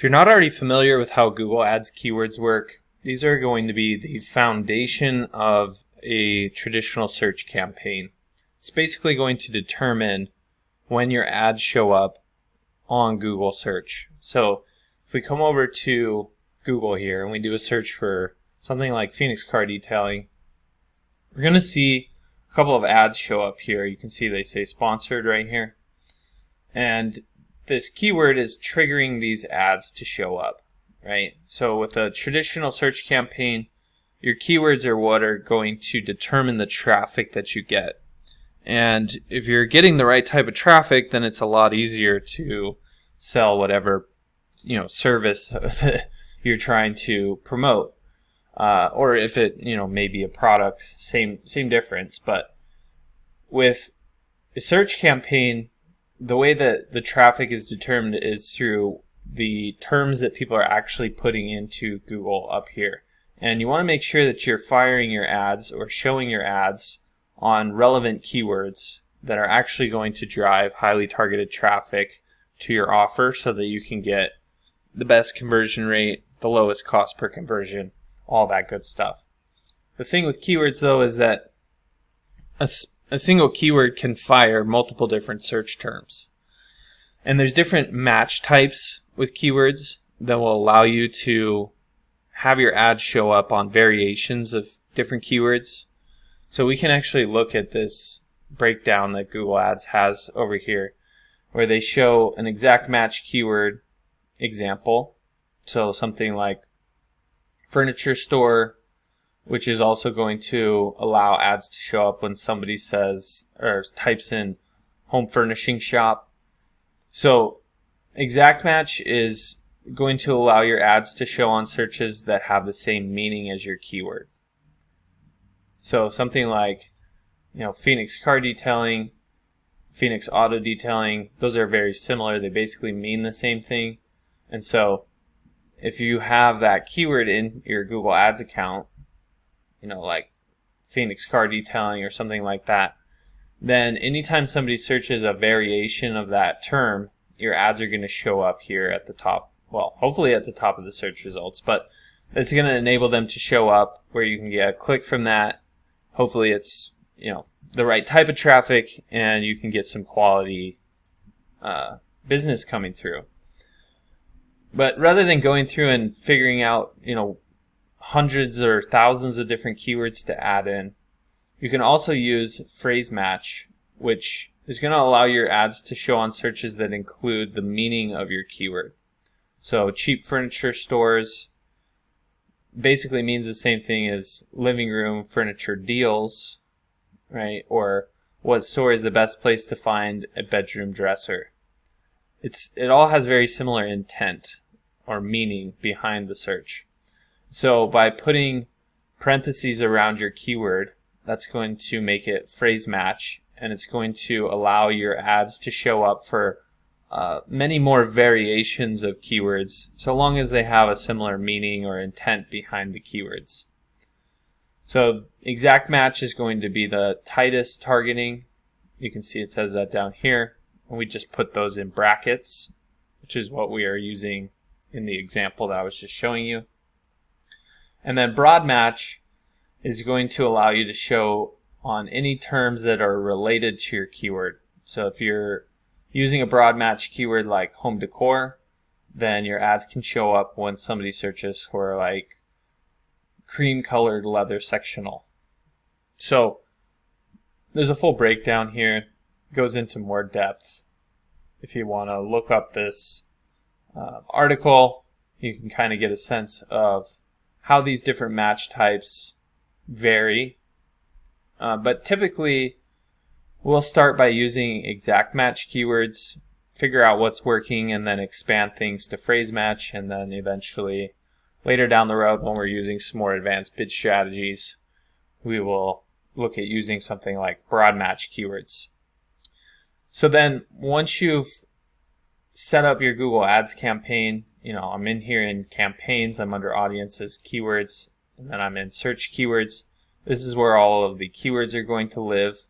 If you're not already familiar with how Google Ads keywords work, these are going to be the foundation of a traditional search campaign. It's basically going to determine when your ads show up on Google search. So if we come over to Google here and we do a search for something like Phoenix car detailing, we're going to see a couple of ads show up here. You can see they say sponsored right here. And this keyword is triggering these ads to show up, right? So with a traditional search campaign, your keywords are what are going to determine the traffic that you get. And if you're getting the right type of traffic, then it's a lot easier to sell whatever, service that you're trying to promote. Or if it, may be a product, same difference. But with a search campaign, the way that the traffic is determined is through the terms that people are actually putting into Google up here. And you want to make sure that you're firing your ads or showing your ads on relevant keywords that are actually going to drive highly targeted traffic to your offer so that you can get the best conversion rate, the lowest cost per conversion, all that good stuff. The thing with keywords though is that a single keyword can fire multiple different search terms. And there's different match types with keywords that will allow you to have your ads show up on variations of different keywords. So we can actually look at this breakdown that Google Ads has over here, where they show an exact match keyword example. So something like furniture store, which is also going to allow ads to show up when somebody says or types in home furnishing shop. So exact match is going to allow your ads to show on searches that have the same meaning as your keyword. So something like, Phoenix car detailing, Phoenix auto detailing, those are very similar. They basically mean the same thing. And so if you have that keyword in your Google Ads account, like Phoenix car detailing or something like that, then anytime somebody searches a variation of that term, your ads are going to show up here at the top. Well, hopefully at the top of the search results, but it's going to enable them to show up where you can get a click from that. Hopefully it's, the right type of traffic and you can get some quality business coming through. But rather than going through and figuring out, hundreds or thousands of different keywords to add in, you can also use phrase match, which is going to allow your ads to show on searches that include the meaning of your keyword. So cheap furniture stores basically means the same thing as living room furniture deals, right? Or what store is the best place to find a bedroom dresser. It all has very similar intent or meaning behind the search. So by putting parentheses around your keyword, that's going to make it phrase match, and it's going to allow your ads to show up for many more variations of keywords, so long as they have a similar meaning or intent behind the keywords. So exact match is going to be the tightest targeting. You can see it says that down here, and we just put those in brackets, which is what we are using in the example that I was just showing you. And then broad match is going to allow you to show on any terms that are related to your keyword. So if you're using a broad match keyword like home decor, then your ads can show up when somebody searches for like cream colored leather sectional. So there's a full breakdown here. It goes into more depth. If you want to look up this article, you can kind of get a sense of how these different match types vary. But typically, we'll start by using exact match keywords, figure out what's working, and then expand things to phrase match, and then eventually, later down the road, when we're using some more advanced bid strategies, we will look at using something like broad match keywords. So then, once you've set up your Google Ads campaign, I'm in here in campaigns, I'm under audiences, keywords, and then I'm in search keywords. This is where all of the keywords are going to live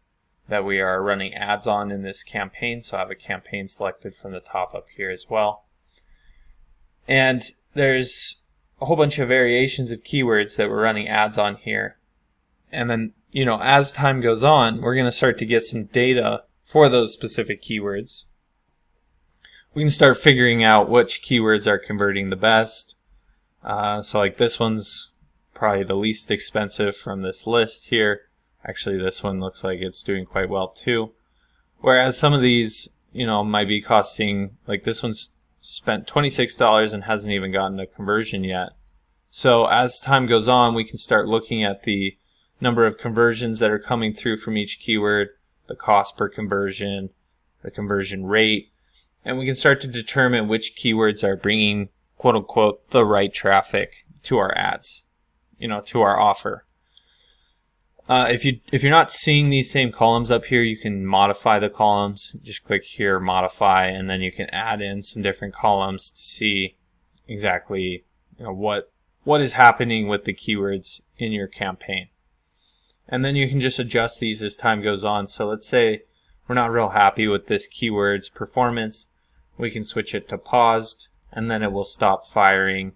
that we are running ads on in this campaign. So I have a campaign selected from the top up here as well. And there's a whole bunch of variations of keywords that we're running ads on here. And then, as time goes on, we're going to start to get some data for those specific keywords. We can start figuring out which keywords are converting the best. So like this one's probably the least expensive from this list here. Actually, this one looks like it's doing quite well too. Whereas some of these, might be costing, like this one's spent $26 and hasn't even gotten a conversion yet. So as time goes on, we can start looking at the number of conversions that are coming through from each keyword, the cost per conversion, the conversion rate, and we can start to determine which keywords are bringing, quote unquote, the right traffic to our ads, to our offer. If you're not seeing these same columns up here, you can modify the columns. Just click here, modify, and then you can add in some different columns to see exactly what is happening with the keywords in your campaign. And then you can just adjust these as time goes on. So let's say we're not real happy with this keyword's performance. We can switch it to paused, and then it will stop firing,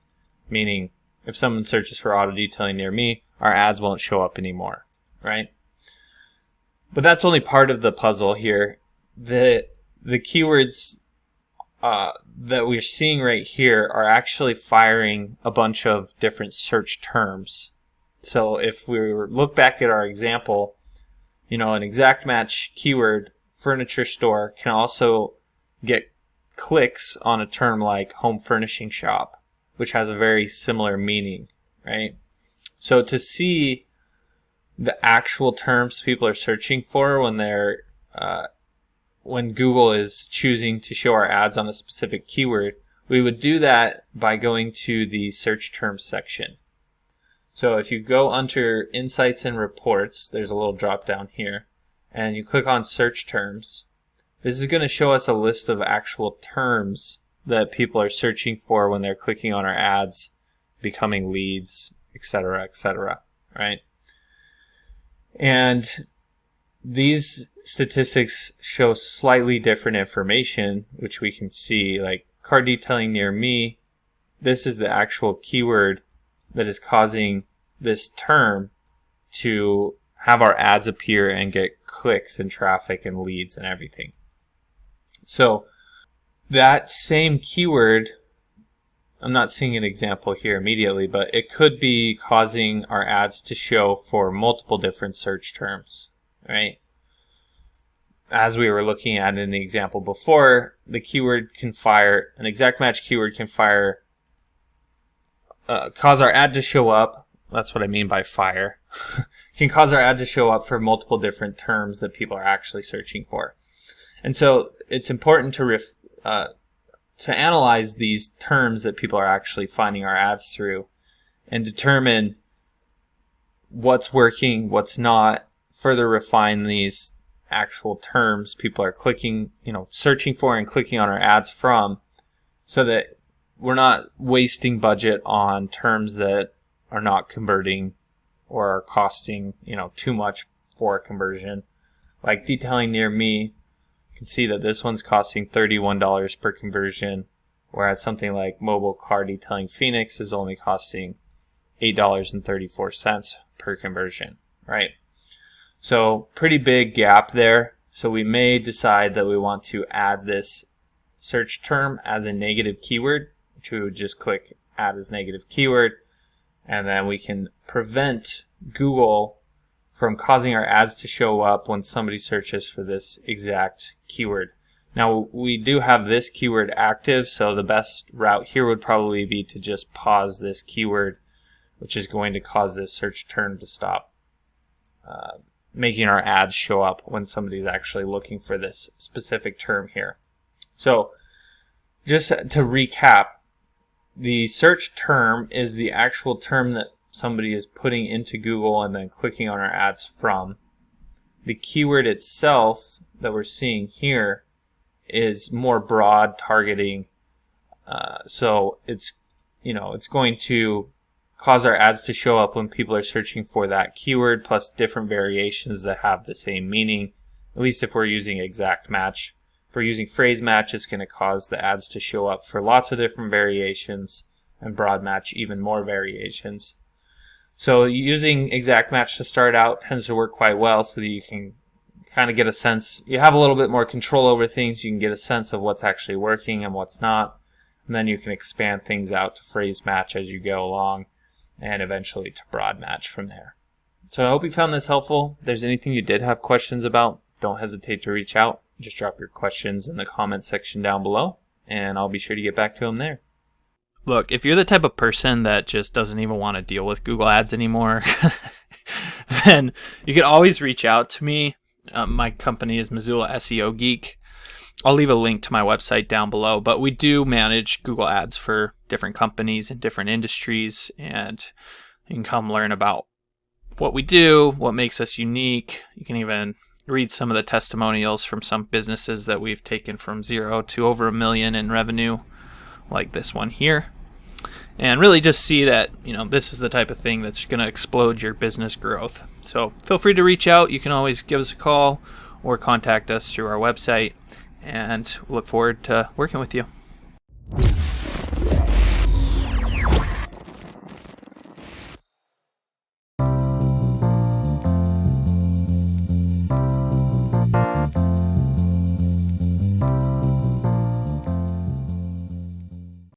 meaning if someone searches for auto detailing near me, our ads won't show up anymore, right? But that's only part of the puzzle here. The keywords that we're seeing right here are actually firing a bunch of different search terms. So if we look back at our example, an exact match keyword, furniture store, can also get clicks on a term like home furnishing shop, which has a very similar meaning, right? So to see the actual terms people are searching for when Google is choosing to show our ads on a specific keyword, we would do that by going to the search terms section. So if you go under Insights and Reports, there's a little drop down here, and you click on Search Terms. This is going to show us a list of actual terms that people are searching for when they're clicking on our ads, becoming leads, etc., right? And these statistics show slightly different information, which we can see, like car detailing near me. This is the actual keyword that is causing this term to have our ads appear and get clicks and traffic and leads and everything. So that same keyword, I'm not seeing an example here immediately, but it could be causing our ads to show for multiple different search terms, right? As we were looking at in the example before, the keyword can fire, an exact match keyword can fire, cause our ad to show up. That's what I mean by fire. Can cause our ad to show up for multiple different terms that people are actually searching for. And so it's important to analyze these terms that people are actually finding our ads through and determine what's working, what's not, further refine these actual terms people are clicking, searching for and clicking on our ads from, so that we're not wasting budget on terms that are not converting or are costing, too much for a conversion. Like detailing near me, you can see that this one's costing $31 per conversion, whereas something like mobile car detailing Phoenix is only costing $8.34 per conversion, right? So pretty big gap there. So we may decide that we want to add this search term as a negative keyword, which we would just click add as negative keyword, and then we can prevent Google from causing our ads to show up when somebody searches for this exact keyword. Now we do have this keyword active, so the best route here would probably be to just pause this keyword, which is going to cause this search term to stop making our ads show up when somebody's actually looking for this specific term here. So just to recap, the search term is the actual term that somebody is putting into Google and then clicking on our ads from. The keyword itself that we're seeing here is more broad targeting, so it's going to cause our ads to show up when people are searching for that keyword, plus different variations that have the same meaning, at least if we're using exact match. If For using phrase match, it's going to cause the ads to show up for lots of different variations, and broad match even more variations. So using exact match to start out tends to work quite well, so that you can kind of get a sense. You have a little bit more control over things. You can get a sense of what's actually working and what's not. And then you can expand things out to phrase match as you go along, and eventually to broad match from there. So I hope you found this helpful. If there's anything you did have questions about, don't hesitate to reach out. Just drop your questions in the comment section down below, and I'll be sure to get back to them there. Look, if you're the type of person that just doesn't even want to deal with Google Ads anymore, then you can always reach out to me. My company is Missoula SEO Geek. I'll leave a link to my website down below, but we do manage Google Ads for different companies and different industries, and you can come learn about what we do, what makes us unique. You can even read some of the testimonials from some businesses that we've taken from 0 to over $1 million in revenue, like this one here. And really just see that, this is the type of thing that's going to explode your business growth. So feel free to reach out. You can always give us a call or contact us through our website, and look forward to working with you.